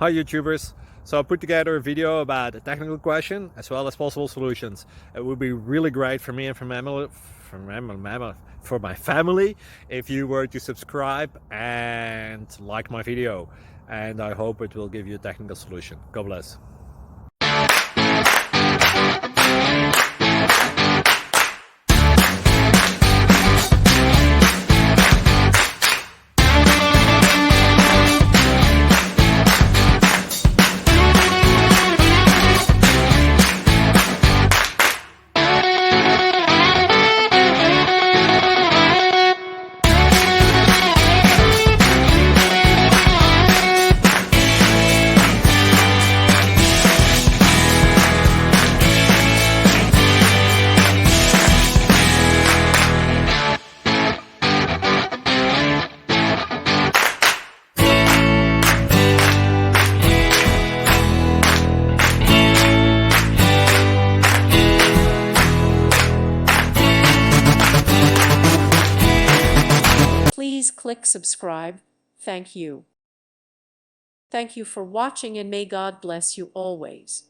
Hi YouTubers. So I put together a video about a technical question as well as possible solutions. It would be really great for me and for my family if you were to subscribe and like my video. And I hope it will give you a technical solution. God bless. Please click subscribe. Thank you. Thank you for watching, and may God bless you always.